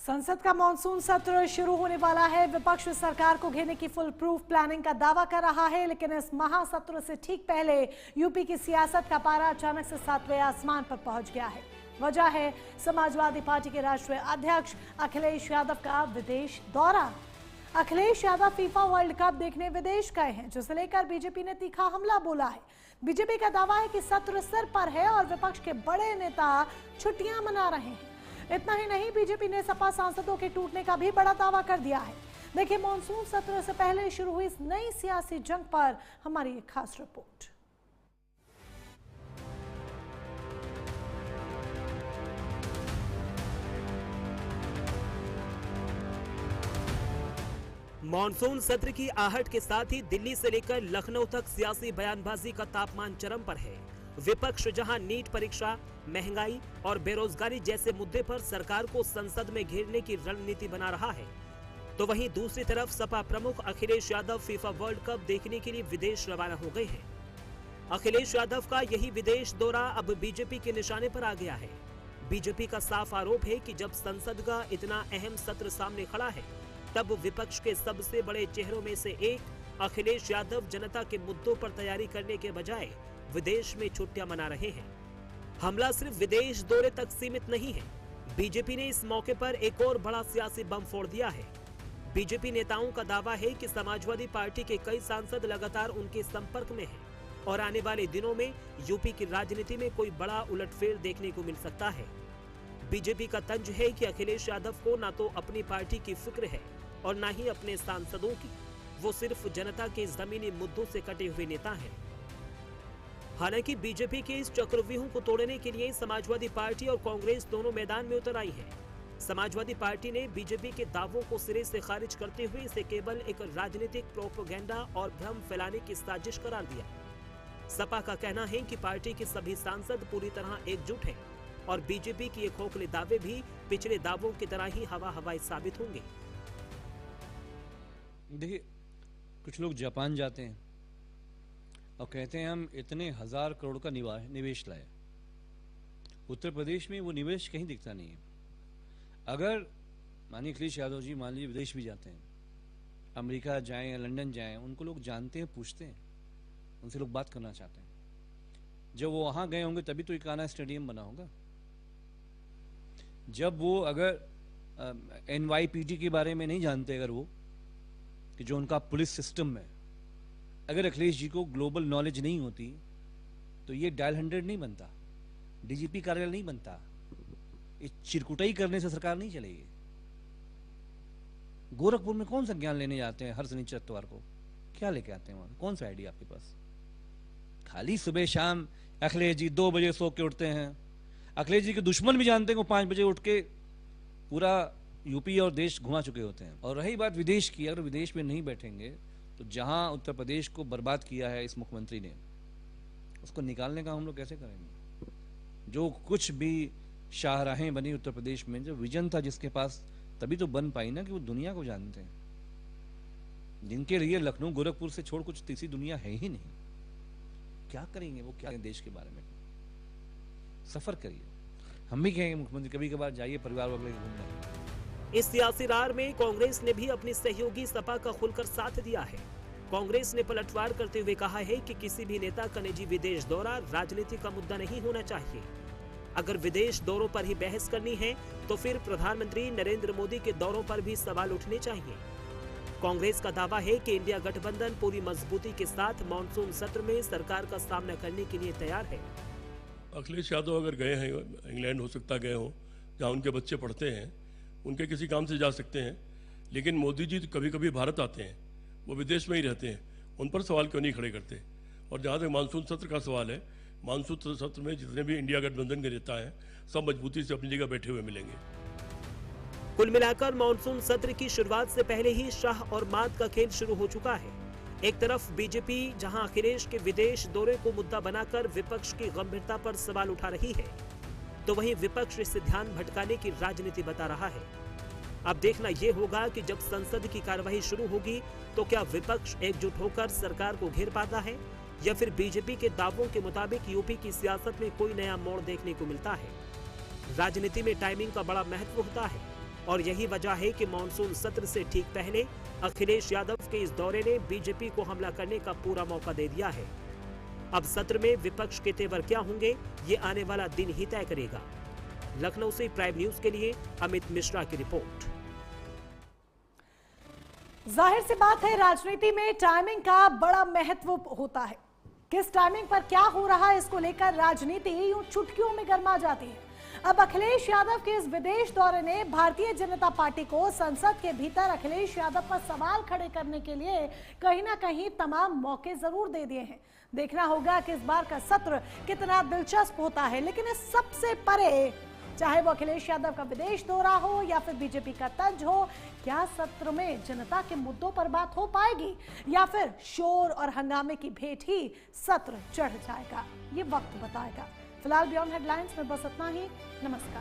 संसद का मॉनसून सत्र शुरू होने वाला है। विपक्ष सरकार को घेरने की फुल प्रूफ प्लानिंग का दावा कर रहा है, लेकिन इस महासत्र से ठीक पहले यूपी की सियासत का पारा अचानक से 7वें आसमान पर पहुंच गया है। वजह है समाजवादी पार्टी के राष्ट्रीय अध्यक्ष अखिलेश यादव का विदेश दौरा। Akhilesh Yadav FIFA world cup देखने विदेश गए हैं, जिसे लेकर बीजेपी ने तीखा हमला बोला है। बीजेपी का दावा है कि सत्र सिर पर है और विपक्ष के बड़े नेता छुट्टियां मना रहे हैं। इतना ही नहीं, बीजेपी ने सपा सांसदों के टूटने का भी बड़ा दावा कर दिया है। देखिए मॉनसून सत्र से पहले शुरू हुई इस नई सियासी जंग पर हमारी एक खास रिपोर्ट। मॉनसून सत्र की आहट के साथ ही दिल्ली से लेकर लखनऊ तक सियासी बयानबाजी का तापमान चरम पर है। विपक्ष जहां नीट परीक्षा, महंगाई और बेरोजगारी जैसे मुद्दे पर सरकार को संसद में घेरने की रणनीति बना रहा है, तो वहीं दूसरी तरफ सपा प्रमुख Akhilesh Yadav FIFA world cup देखने के लिए विदेश रवाना हो गए हैं। अखिलेश यादव का यही विदेश दौरा अब बीजेपी के निशाने पर आ गया है। बीजेपी का साफ आरोप है कि जब संसद का इतना अहम सत्र सामने खड़ा है, तब विपक्ष के सबसे बड़े चेहरों में से एक अखिलेश यादव जनता के मुद्दों पर तैयारी करने के बजाय विदेश में छुट्टियां मना रहे हैं। हमला सिर्फ विदेश दौरे तक सीमित नहीं है। बीजेपी ने इस मौके पर एक और बड़ा सियासी बम फोड़ दिया है। बीजेपी नेताओं का दावा है कि समाजवादी पार्टी के कई सांसद लगातार उनके संपर्क में हैं और आने वाले दिनों में यूपी की राजनीति में कोई बड़ा उलटफेर देखने को मिल सकता है। बीजेपी का तंज है कि अखिलेश यादव को ना तो अपनी पार्टी की फिक्र है और ना ही अपने सांसदों की। वो सिर्फ जनता के जमीनी मुद्दों से कटे हुए नेता हैं। हालांकि बीजेपी के इस चक्रव्यूह को तोड़ने के लिए समाजवादी पार्टी और कांग्रेस दोनों मैदान में उतर आई है। समाजवादी पार्टी ने बीजेपी के दावों को सिरे से खारिज करते हुए इसे केवल एक राजनीतिक प्रोपेगेंडा और भ्रम फैलाने की साजिश करार दिया। सपा का कहना है कि पार्टी के सभी सांसद पूरी तरह एकजुट हैं और बीजेपी के ये खोखले दावे भी पिछले दावों की तरह ही हवा हवाई साबित होंगे। देखिए, कुछ लोग जापान जाते हैं और कहते हैं हम इतने 1000 करोड़ का निवेश लाए। उत्तर प्रदेश में वो निवेश कहीं दिखता नहीं है। अगर मानिए अखिलेश यादव जी मान लीजिए विदेश भी जाते हैं, अमेरिका जाएं या लंदन जाएं, उनको लोग जानते हैं, पूछते हैं, उनसे लोग बात करना चाहते हैं। जब वो वहां गए होंगे तभी तो इकाना स्टेडियम बना होगा। जब वो अगर NYPD के बारे में नहीं जानते, अगर वो कि जो उनका पुलिस सिस्टम है, अगर अखिलेश जी को ग्लोबल नॉलेज नहीं होती तो ये डायल 100 नहीं बनता, DGP कार्यालय नहीं बनता। इस चिरकुटाई करने से सरकार नहीं चलेगी। गोरखपुर में कौन सा ज्ञान लेने जाते हैं हर शनिचर इतवार को? क्या लेके आते हैं वहां? कौन सा आइडिया आपके पास? खाली सुबह शाम अखिलेश जी 2 बजे सो के उठते हैं। अखिलेश जी के दुश्मन भी जानते हैं वो 5 बजे उठ के पूरा यूपी और देश घुमा चुके होते हैं। और रही बात विदेश की, अगर विदेश में नहीं बैठेंगे तो जहां उत्तर प्रदेश को बर्बाद किया है इस मुख्यमंत्री ने, उसको निकालने का हम लोग कैसे करेंगे? जो कुछ भी शाहराहें बनी उत्तर प्रदेश में, जो विजन था जिसके पास, तभी तो बन पाई ना कि वो दुनिया को जानते हैं, जिनके लिए लखनऊ गोरखपुर से छोड़ कुछ तीसरी दुनिया है ही नहीं। क्या करेंगे वो? क्या देश के बारे में सफर करिए। हम भी कहेंगे मुख्यमंत्री कभी कभार जाइए परिवार वगैरह घूमने। इस सियासी रार में कांग्रेस ने भी अपनी सहयोगी सपा का खुलकर साथ दिया है। कांग्रेस ने पलटवार करते हुए कहा है कि किसी भी नेता का निजी विदेश दौरा राजनीति का मुद्दा नहीं होना चाहिए। अगर विदेश दौरों पर ही बहस करनी है तो फिर प्रधानमंत्री नरेंद्र मोदी के दौरों पर भी सवाल उठने चाहिए। कांग्रेस का दावा है कि इंडिया गठबंधन पूरी मजबूती के साथ मॉनसून सत्र में सरकार का सामना करने के लिए तैयार है। अखिलेश यादव अगर गए हैं, इंग्लैंड हो सकता गए हों, जहाँ उनके बच्चे पढ़ते हैं, उनके किसी काम से जा सकते हैं। लेकिन मोदी जी तो कभी कभी भारत आते हैं, वो विदेश में ही रहते हैं, उन पर सवाल क्यों नहीं खड़े करते? और जहाँ तक मानसून सत्र का सवाल है, मानसून सत्र में जितने भी इंडिया गठबंधन के नेता हैं, सब मजबूती से अपनी जगह बैठे हुए मिलेंगे। कुल मिलाकर मॉनसून सत्र की शुरुआत से पहले ही शाह और मात का खेल शुरू हो चुका है। एक तरफ बीजेपी जहां अखिलेश के विदेश दौरे को मुद्दा बनाकर विपक्ष की गंभीरता पर सवाल उठा रही है, तो वहीं विपक्ष इसे ध्यान भटकाने की राजनीति बता रहा है। अब देखना यह होगा कि जब संसद की कार्यवाही शुरू होगी तो क्या विपक्ष एकजुट होकर सरकार को घेर पाता है या फिर बीजेपी के दावों के मुताबिक यूपी की सियासत में कोई नया मोड़ देखने को मिलता है। राजनीति में टाइमिंग का बड़ा महत्व होता है। और यही वजह है कि मानसून सत्र से ठीक पहले अखिलेश यादव के इस दौरे ने बीजेपी को हमला करने का पूरा मौका दे दिया है। अब सत्र में विपक्ष के तेवर क्या होंगे, ये आने वाला दिन ही तय करेगा। लखनऊ से प्राइम न्यूज के लिए अमित मिश्रा की रिपोर्ट। जाहिर सी बात है, राजनीति में टाइमिंग का बड़ा महत्व होता है। किस टाइमिंग पर क्या हो रहा है, इसको लेकर राजनीति यूं चुटकियों में गर्मा जाती है। अब अखिलेश यादव के इस विदेश दौरे ने भारतीय जनता पार्टी को संसद के भीतर अखिलेश यादव पर सवाल खड़े करने के लिए कहीं ना कहीं तमाम मौके जरूर दे दिए हैं। देखना होगा कि इस बार का सत्र कितना दिलचस्प होता है। लेकिन इस सबसे परे, चाहे वो अखिलेश यादव का विदेश दौरा हो या फिर बीजेपी का तंज हो, क्या सत्र में जनता के मुद्दों पर बात हो पाएगी या फिर शोर और हंगामे की भेंट ही सत्र चढ़ जाएगा, ये वक्त बताएगा। फिलहाल बियॉन्ड हेडलाइंस में बस इतना ही। नमस्कार।